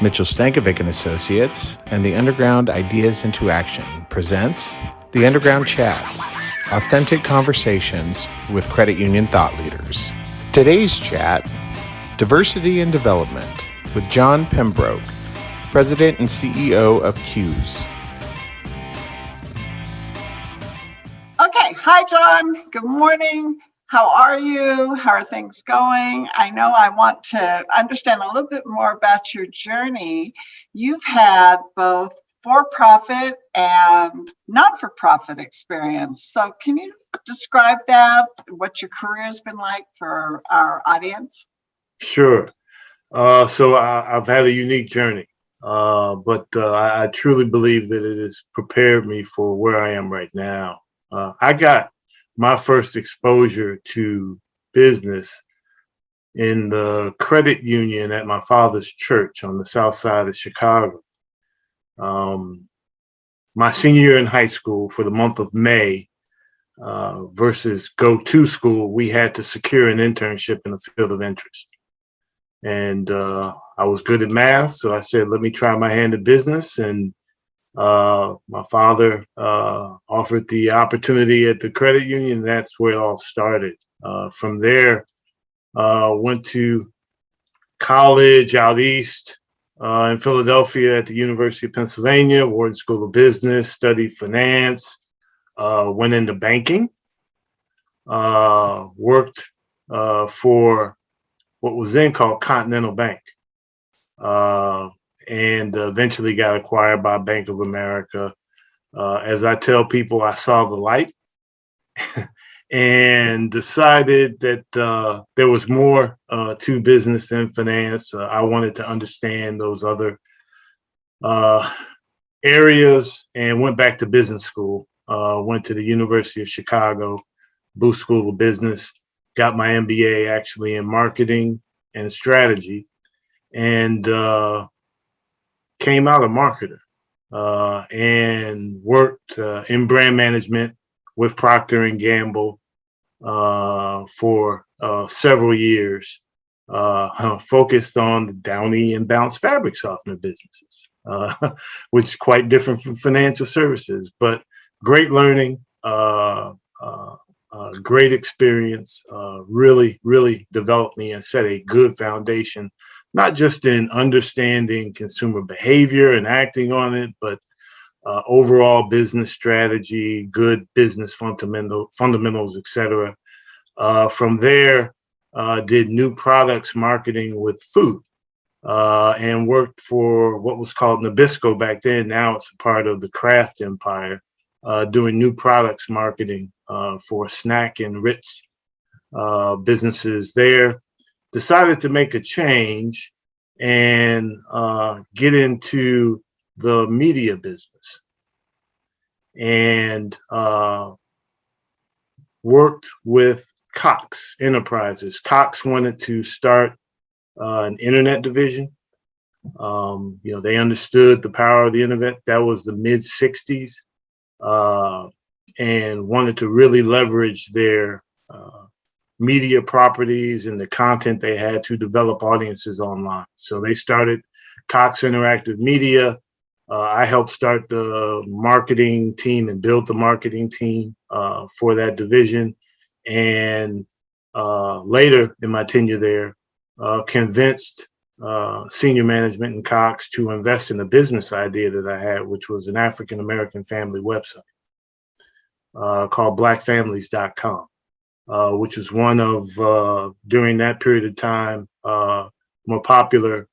Mitchell Stankovic Associates and the Underground Ideas into Action presents The Underground Chats, authentic conversations with credit union thought leaders. Today's chat, Diversity and Development, with John Pembroke, President and CEO of CUES. Okay, hi John, good morning. How are you? How are things going? I know I want to understand a little bit more about your journey. You've had both for-profit and not-for-profit experience. So can you describe that, what your career has been like for our audience? Sure. So I've had a unique journey, but I truly believe that it has prepared me for where I am right now. I got my first exposure to business in the credit union at my father's church on the south side of Chicago. My senior year in high school, for the month of May, versus go to school, we had to secure an internship in a field of interest. And I was good at math, so I said, let me try my hand at business. And my father offered the opportunity at the credit union. And that's where it all started. From there, went to college out east in Philadelphia at the University of Pennsylvania, Wharton School of Business, studied finance, went into banking, worked for what was then called Continental Bank, and eventually got acquired by Bank of America. As I tell people, I saw the light and decided that there was more to business than finance. I wanted to understand those other areas and went back to business school. Went to the University of Chicago, Booth School of Business, got my MBA actually in marketing and strategy, and came out a marketer and worked in brand management with Procter and Gamble for several years, focused on the Downy and Bounce fabric softener businesses, which is quite different from financial services, but great learning, great experience, really developed me and set a good foundation, not just in understanding consumer behavior and acting on it, but overall business strategy, good business fundamentals, etc. From there, did new products marketing with food and worked for what was called Nabisco back then. Now it's a part of the Kraft empire, doing new products marketing for snack and Ritz businesses there. Decided to make a change and get into the media business, and worked with Cox Enterprises. Cox wanted to start an internet division. They understood the power of the internet. That was the mid 60s, and wanted to really leverage their media properties and the content they had to develop audiences online. So they started Cox Interactive Media. I helped start the marketing team and build the marketing team for that division. And later in my tenure there, convinced senior management in Cox to invest in a business idea that I had, which was an African-American family website called blackfamilies.com. Which was one of, during that period of time, more popular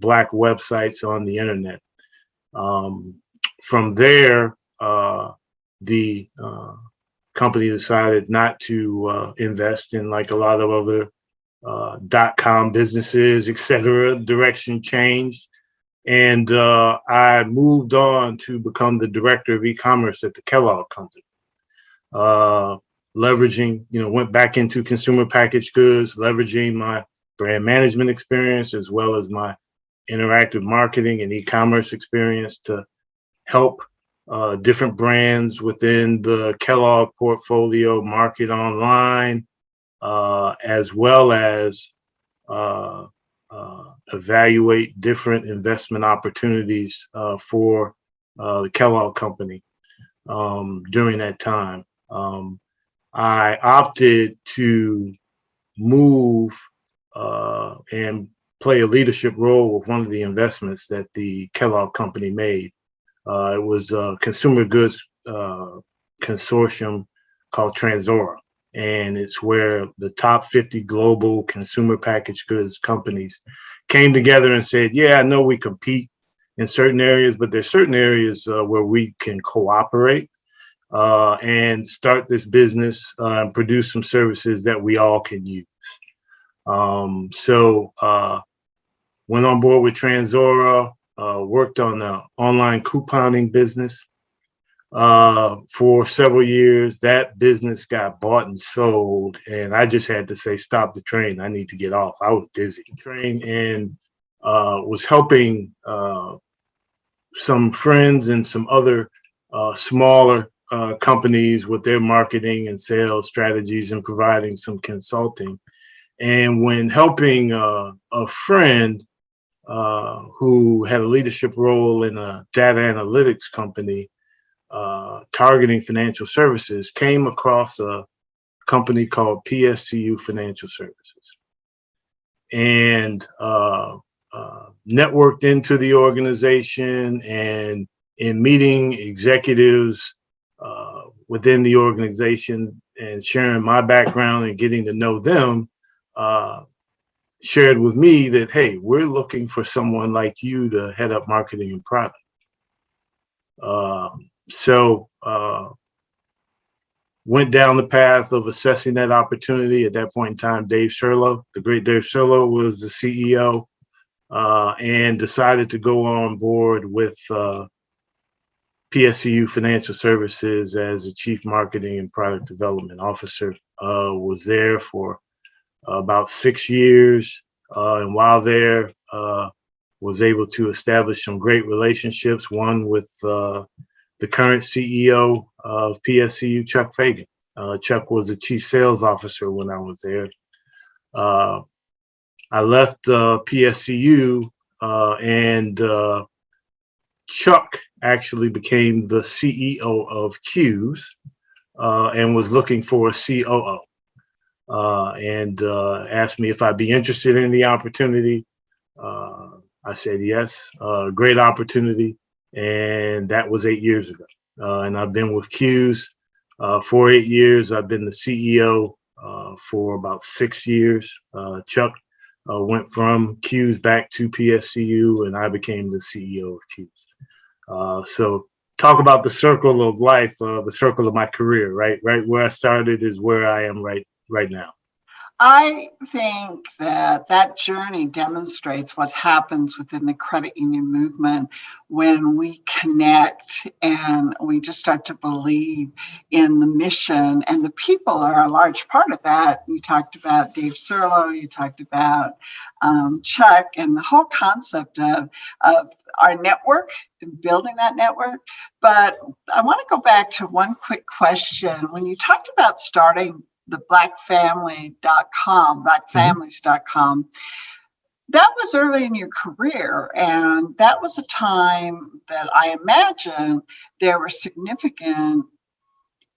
Black websites on the internet. From there, the company decided not to invest in, like a lot of other .com businesses, etc. Direction changed. And I moved on to become the director of e-commerce at the Kellogg Company. Leveraging, went back into consumer packaged goods, leveraging my brand management experience as well as my interactive marketing and e-commerce experience to help different brands within the Kellogg portfolio market online, as well as evaluate different investment opportunities for the Kellogg Company during that time. I opted to move and play a leadership role with one of the investments that the Kellogg Company made. It was a consumer goods consortium called Transora, and it's where the top 50 global consumer packaged goods companies came together and said, yeah, I know we compete in certain areas, but there's certain areas where we can cooperate and start this business and produce some services that we all can use. So went on board with Transora, worked on the online couponing business for several years. That business got bought and sold, and I just had to say, stop the train. I need to get off. I was dizzy. Train and was helping some friends and some other smaller companies with their marketing and sales strategies and providing some consulting. And when helping a friend who had a leadership role in a data analytics company targeting financial services, came across a company called PSCU Financial Services, and networked into the organization, and in meeting executives within the organization and sharing my background and getting to know them, shared with me that, hey, we're looking for someone like you to head up marketing and product. So went down the path of assessing that opportunity. At that point in time, Dave Sherlow, the great Dave Sherlow, was the CEO, and decided to go on board with PSCU Financial Services as a Chief Marketing and Product Development Officer. Was there for about 6 years, and while there, was able to establish some great relationships, one with the current CEO of PSCU, Chuck Fagan. Chuck was the Chief Sales Officer when I was there. I left PSCU, and Chuck actually became the CEO of CUES and was looking for a COO. And asked me if I'd be interested in the opportunity. I said yes, great opportunity, and that was 8 years ago. And I've been with CUES for 8 years. I've been the CEO for about 6 years. Chuck went from CUES back to PSCU, and I became the CEO of CUES. So talk about the circle of life, the circle of my career, right? Right where I started is where I am right now. I think that that journey demonstrates what happens within the credit union movement when we connect and we just start to believe in the mission, and the people are a large part of that. You talked about Dave Sirlow, you talked about Chuck, and the whole concept of our network, building that network. But I want to go back to one quick question. When you talked about starting the blackfamilies.com, that was early in your career, and that was a time that I imagine there were significant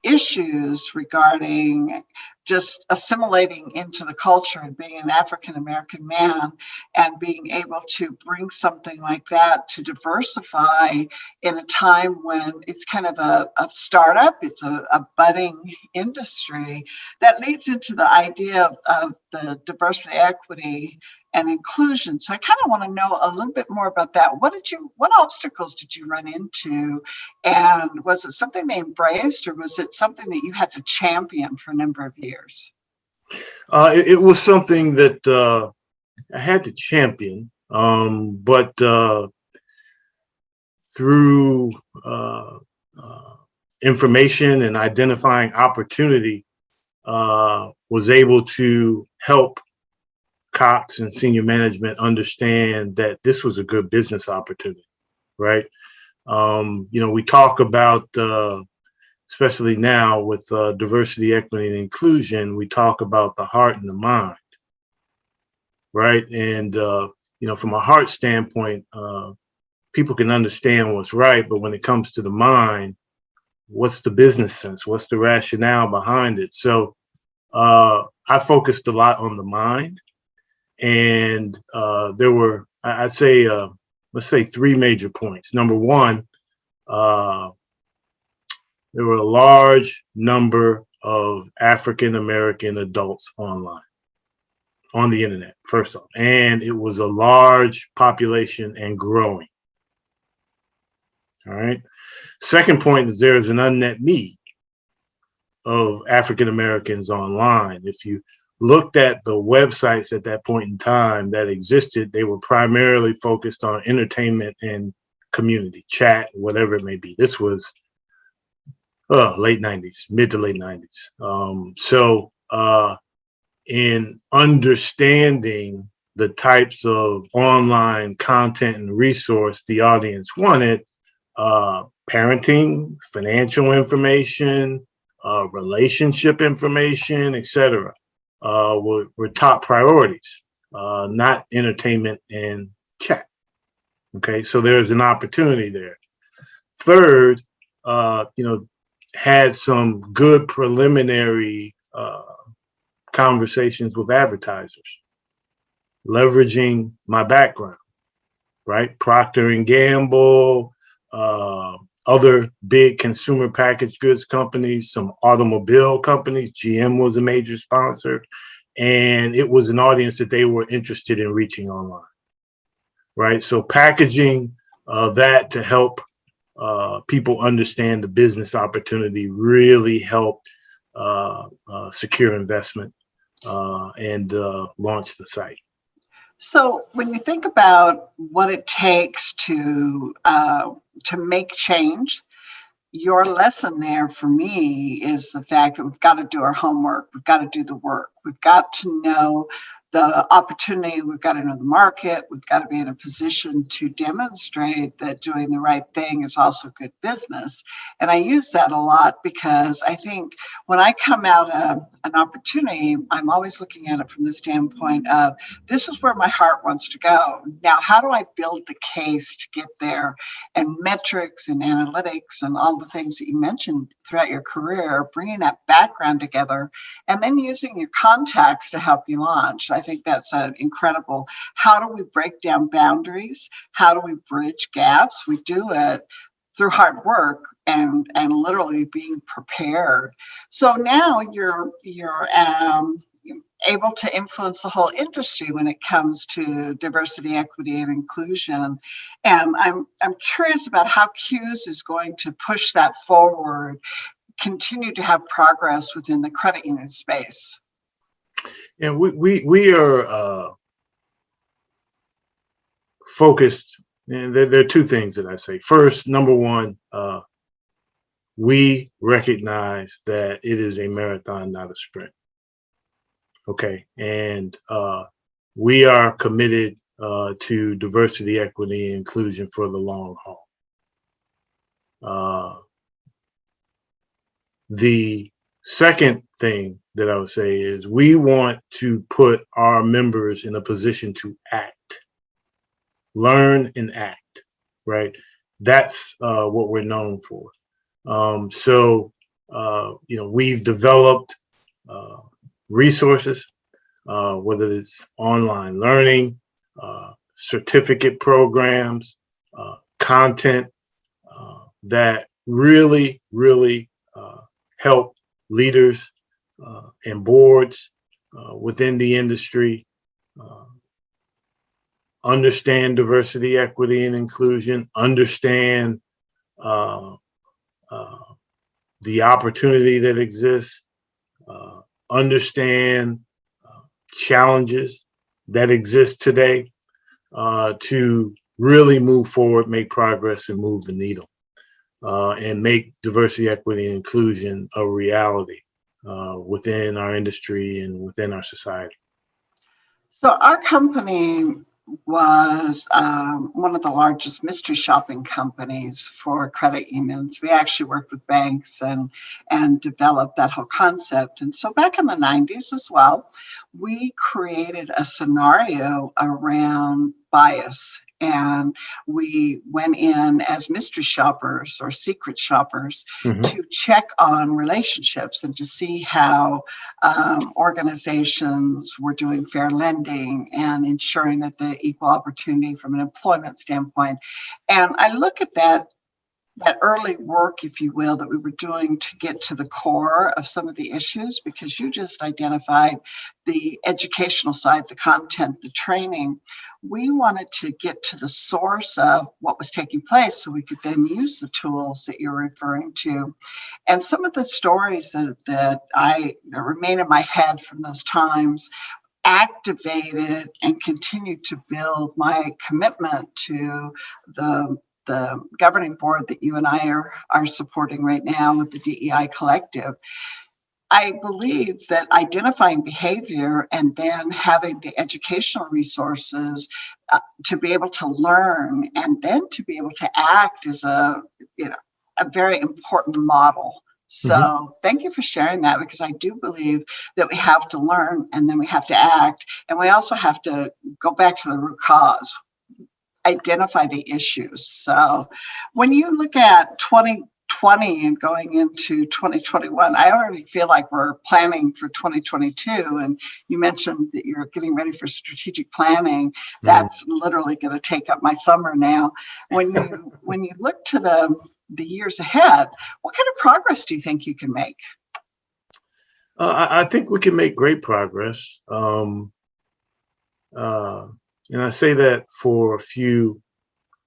issues regarding just assimilating into the culture and being an African-American man and being able to bring something like that to diversify in a time when it's kind of a startup, it's a budding industry. That leads into the idea of the diversity, equity, and inclusion. So I kind of want to know a little bit more about that. What obstacles did you run into? And was it something they embraced, or was it something that you had to champion for a number of years? It was something that I had to champion, but through information and identifying opportunity, was able to help Cox and senior management understand that this was a good business opportunity, right? We talk about, especially now with diversity, equity, and inclusion, we talk about the heart and the mind, right? And from a heart standpoint, people can understand what's right, but when it comes to the mind, what's the business sense? What's the rationale behind it? So I focused a lot on the mind, and there were, I'd say, let's say 3 major points. Number one, there were a large number of African American adults online, on the internet, first off, and it was a large population and growing. All right. Second point is there is an unmet need of African Americans online. If you looked at the websites at that point in time that existed, they were primarily focused on entertainment and community chat, whatever it may be. This was late 90s, mid to late 90s. So in understanding the types of online content and resource the audience wanted, parenting, financial information, relationship information, etc., were top priorities, not entertainment and chat. Okay, so there's an opportunity there. Third, had some good preliminary conversations with advertisers, leveraging my background, right? Procter and Gamble, other big consumer packaged goods companies, some automobile companies. GM was a major sponsor, and it was an audience that they were interested in reaching online, right? So packaging that to help people understand the business opportunity really helped secure investment and launch the site. So when you think about what it takes to make change, your lesson there for me is the fact that we've got to do our homework. We've got to do the work. We've got to know the opportunity. We've got to know the market. We've got to be in a position to demonstrate that doing the right thing is also good business. And I use that a lot because I think when I come out of an opportunity, I'm always looking at it from the standpoint of this is where my heart wants to go. Now, how do I build the case to get there? And metrics and analytics and all the things that you mentioned throughout your career, bringing that background together and then using your contacts to help you launch. I think that's an incredible. How do we break down boundaries? How do we bridge gaps? We do it through hard work and literally being prepared. So now you're able to influence the whole industry when it comes to diversity, equity, and inclusion. And I'm curious about how CUES is going to push that forward, continue to have progress within the credit union space. And we are focused, and there are 2 things that I say. First, number one, we recognize that it is a marathon, not a sprint. Okay, and we are committed to diversity, equity, and inclusion for the long haul. The second thing that I would say is we want to put our members in a position to act, learn and act, right? That's what we're known for. So we've developed resources, whether it's online learning, certificate programs, content that really help leaders and boards within the industry understand diversity, equity, and inclusion, understand the opportunity that exists, understand challenges that exist today to really move forward, make progress, and move the needle, and make diversity, equity, and inclusion a reality within our industry and within our society. So our company was one of the largest mystery shopping companies for credit unions. We actually worked with banks and developed that whole concept. And so back in the 90s as well, we created a scenario around bias. And we went in as mystery shoppers or secret shoppers to check on relationships and to see how organizations were doing fair lending and ensuring that the equal opportunity from an employment standpoint. And I look at that early work, if you will, that we were doing to get to the core of some of the issues, because you just identified the educational side, the content, the training. We wanted to get to the source of what was taking place so we could then use the tools that you're referring to. And some of the stories that remain in my head from those times activated and continued to build my commitment to the governing board that you and I are supporting right now with the DEI Collective. I believe that identifying behavior and then having the educational resources to be able to learn and then to be able to act is a very important model. So thank you for sharing that, because I do believe that we have to learn and then we have to act, and we also have to go back to the root cause, identify the issues. So when you look at 2020 and going into 2021, I already feel like we're planning for 2022. And you mentioned that you're getting ready for strategic planning. That's literally going to take up my summer now. When you look to the years ahead, what kind of progress do you think you can make? I think we can make great progress. And I say that for a few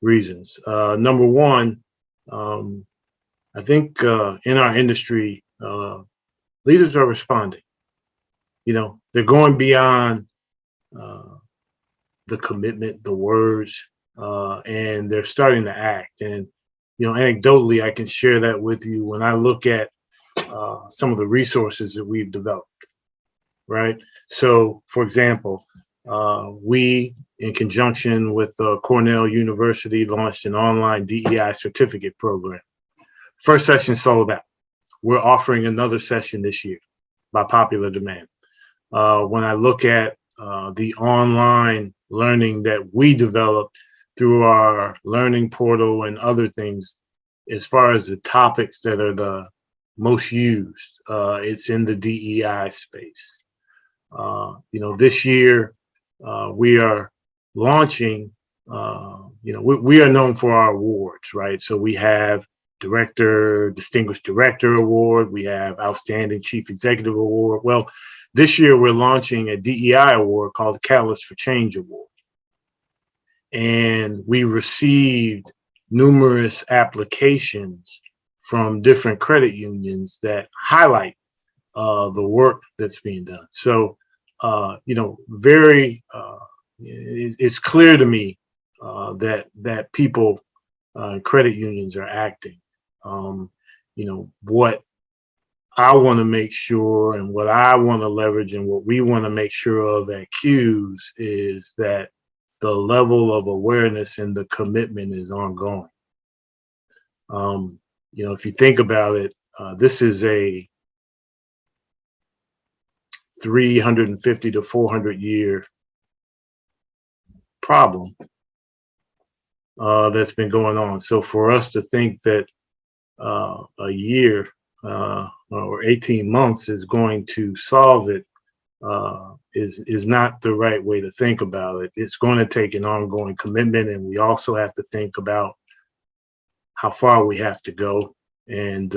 reasons. Number one, I think in our industry, leaders are responding. They're going beyond the commitment, the words, and they're starting to act. And, anecdotally, I can share that with you when I look at some of the resources that we've developed, right? So, for example, we, in conjunction with Cornell University, launched an online DEI certificate program. First session sold out. We're offering another session this year by popular demand. When I look at the online learning that we developed through our learning portal and other things, as far as the topics that are the most used, it's in the DEI space. This year we are launching, we are known for our awards, right? So we have Distinguished Director Award, we have Outstanding Chief Executive Award. Well, this year we're launching a DEI award called the Catalyst for Change Award. And we received numerous applications from different credit unions that highlight the work that's being done. So, it's clear to me that people, credit unions are acting. What I want to make sure and what I want to leverage and what we want to make sure of at CUES is that the level of awareness and the commitment is ongoing. If you think about it, this is a 350 to 400 year problem that's been going on. So for us to think that a year or 18 months is going to solve it is not the right way to think about it. It's going to take an ongoing commitment, and we also have to think about how far we have to go and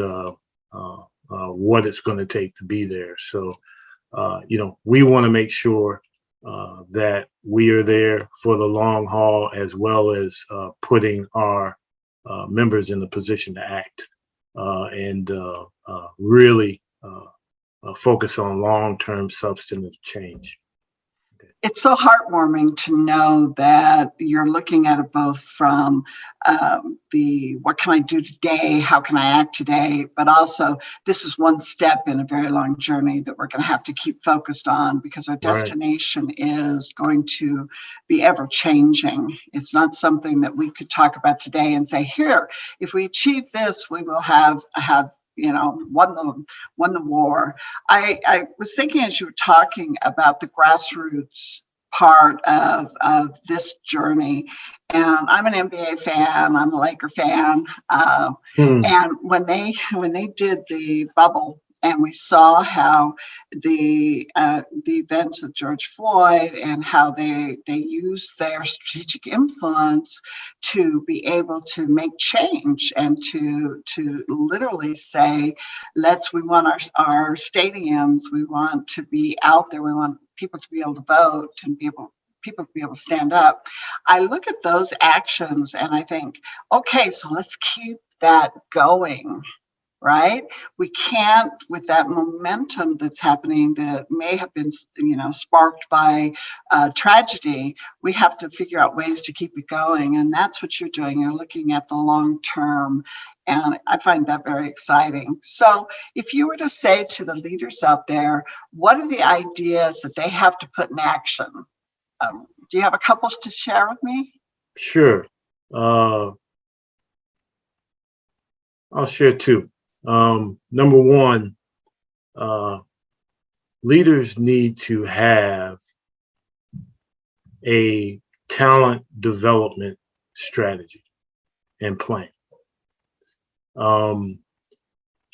what it's going to take to be there. So, we want to make sure that we are there for the long haul, as well as putting our members in the position to act and really focus on long-term substantive change. It's so heartwarming to know that you're looking at it both from what can I do today, how can I act today, but also this is one step in a very long journey that we're going to have to keep focused on, because our destination is going to be ever changing. It's not something that we could talk about today and say, here, if we achieve this, we will have won the war. I was thinking as you were talking about the grassroots part of this journey. And I'm an NBA fan. I'm a Laker fan. And when they did the bubble, and we saw how the events of George Floyd and how they used their strategic influence to be able to make change and to literally say, we want our stadiums, we want to be out there, we want people to be able to vote and people to be able to stand up. I look at those actions and I think, okay, so let's keep that going. Right? We can't, with that momentum that's happening that may have been, sparked by tragedy, we have to figure out ways to keep it going. And that's what you're doing. You're looking at the long term. And I find that very exciting. So if you were to say to the leaders out there, what are the ideas that they have to put in action? Do you have a couple to share with me? Sure. I'll share two. Number one, leaders need to have a talent development strategy and plan.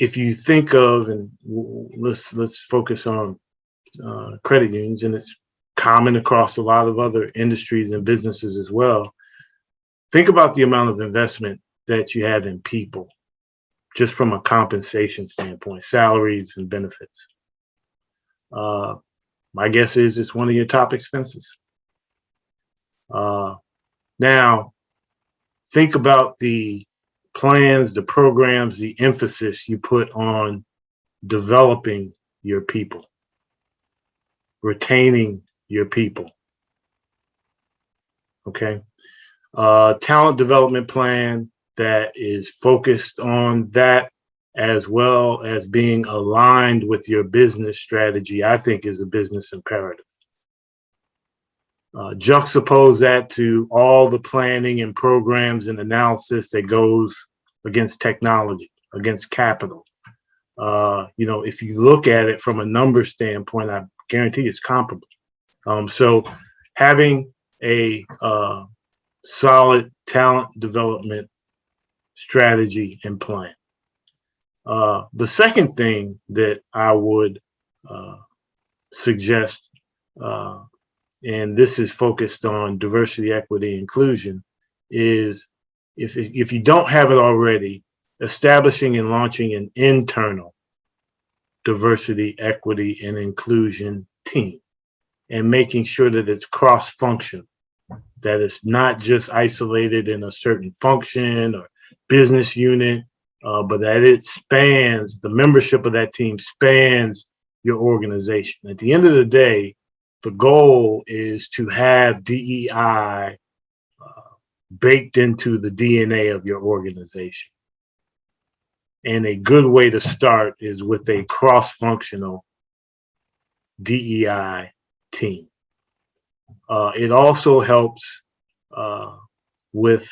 If you think of, and let's focus on credit unions, and it's common across a lot of other industries and businesses as well. Think about the amount of investment that you have in people, just from a compensation standpoint, salaries and benefits. My guess is it's one of your top expenses. Now, think about the plans, the programs, the emphasis you put on developing your people, retaining your people. Okay. Talent development plan that is focused on that, as well as being aligned with your business strategy, I think is a business imperative. Juxtapose that to all the planning and programs and analysis that goes against technology, against capital. If you look at it from a number standpoint, I guarantee it's comparable. So having a solid talent development strategy and plan. The second thing that I would suggest, and this is focused on diversity, equity, inclusion, is if you don't have it already, establishing and launching an internal diversity, equity, and inclusion team, and making sure that it's cross-functional, that it's not just isolated in a certain function or business unit, but that it spans, the membership of that team spans your organization. At the end of the day, the goal is to have DEI baked into the DNA of your organization. And a good way to start is with a cross-functional DEI team. It also helps with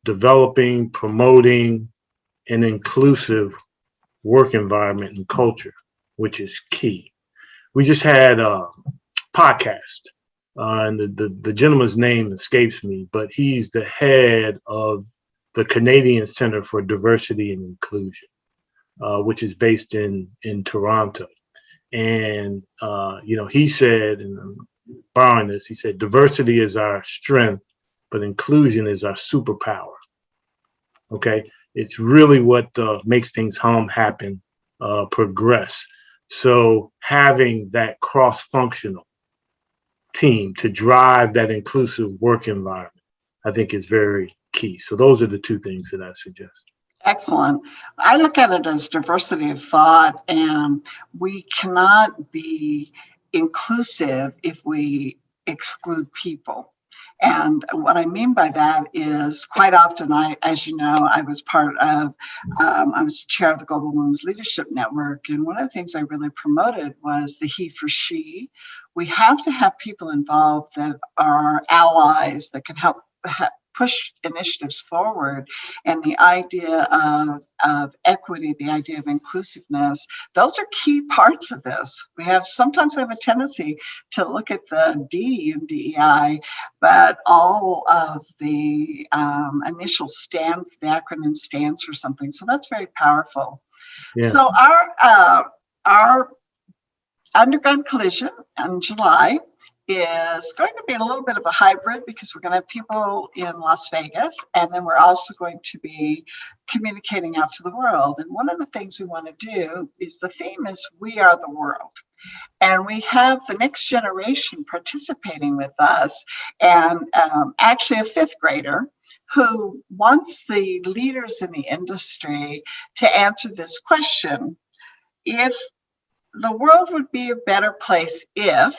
developing, promoting an inclusive work environment and culture, which is key. We just had a podcast, and the gentleman's name escapes me, but he's the head of the Canadian Center for Diversity and Inclusion, which is based in Toronto. And, he said, and I'm borrowing this, he said, diversity is our strength, but inclusion is our superpower. Okay. It's really what makes things hum, happen, progress. So having that cross-functional team to drive that inclusive work environment, I think is very key. So those are the two things that I suggest. Excellent. I look at it as diversity of thought, and we cannot be inclusive if we exclude people. And what I mean by that is quite often, as you know, I was I was chair of the Global Women's Leadership Network. And one of the things I really promoted was the he for she. We have to have people involved that are allies that can help push initiatives forward, and the idea of equity, the idea of inclusiveness, those are key parts of this. Sometimes we have a tendency to look at the D in DEI, but all of the initials stand, the acronym stands for something. So that's very powerful. Yeah. So our underground collision in July is going to be a little bit of a hybrid, because we're going to have people in Las Vegas, and then we're also going to be communicating out to the world. And one of the things we want to do is, the theme is "We Are the World." And we have the next generation participating with us, and actually a fifth grader who wants the leaders in the industry to answer this question: if the world would be a better place if,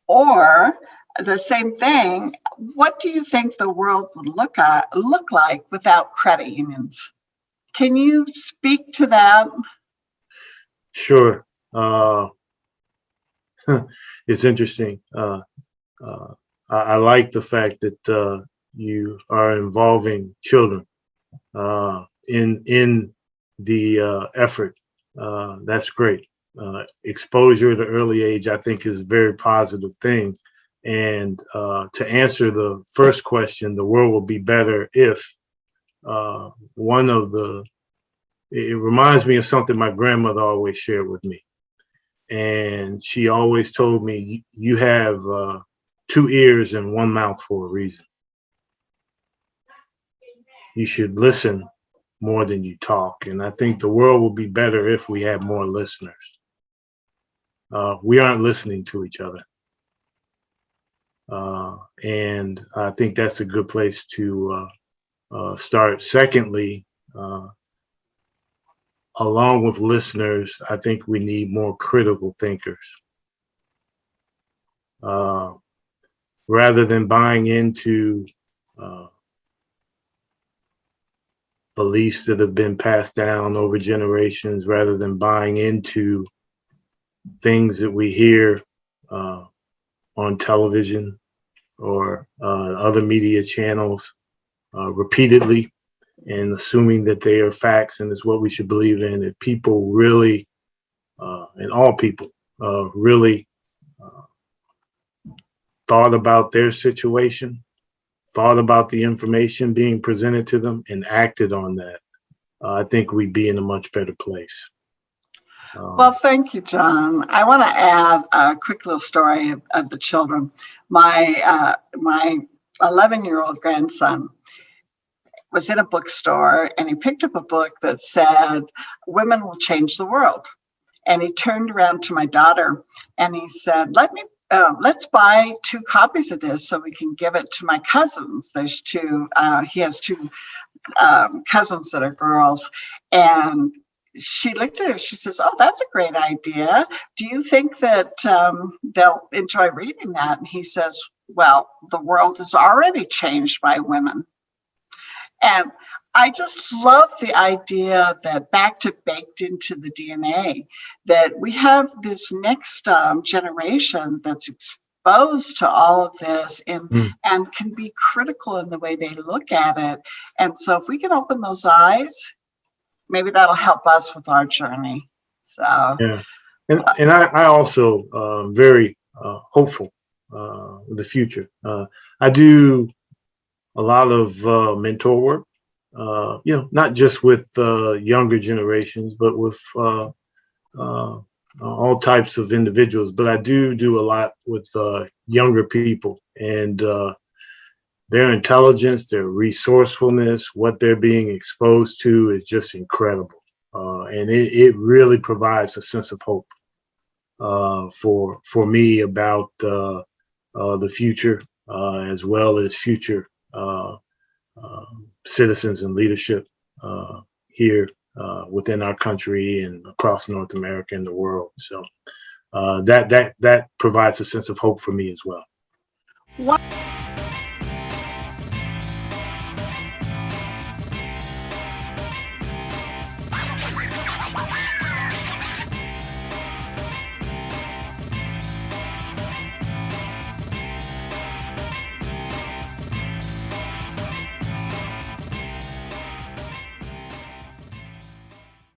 or the same thing, what do you think the world would look like without credit unions? Can you speak to that? Sure. It's interesting. I like the fact that you are involving children in the effort. That's great. Exposure at an early age, I think, is a very positive thing. And to answer the first question, the world will be better if, it reminds me of something my grandmother always shared with me. And she always told me, you have 2 ears and 1 mouth for a reason. You should listen more than you talk. And I think the world will be better if we have more listeners. We aren't listening to each other. And I think that's a good place to start. Secondly, along with listeners, I think we need more critical thinkers. Rather than buying into beliefs that have been passed down over generations, rather than buying into things that we hear on television or other media channels repeatedly, and assuming that they are facts and is what we should believe in. If people really, and all people, really thought about their situation, thought about the information being presented to them, and acted on that, I think we'd be in a much better place. Well, thank you, John. I want to add a quick little story of the children. My 11-year-old grandson was in a bookstore, and he picked up a book that said, "Women Will Change the World." And he turned around to my daughter and he said, let's buy 2 copies of this so we can give it to my cousins. There's 2, he has 2 cousins that are girls. And she looked at her, she says, "Oh, that's a great idea. Do you think that they'll enjoy reading that?" And he says, "Well, the world is already changed by women." And I just love the idea that baked into the DNA, that we have this next generation that's exposed to all of this and can be critical in the way they look at it. And so if we can open those eyes, maybe that'll help us with our journey. So yeah, and I also very hopeful with the future. I do a lot of mentor work, not just with younger generations, but with all types of individuals. But I do a lot with younger people, and their intelligence, their resourcefulness, what they're being exposed to is just incredible. And it really provides a sense of hope for me about the future, as well as future citizens and leadership here within our country and across North America and the world. So that provides a sense of hope for me as well.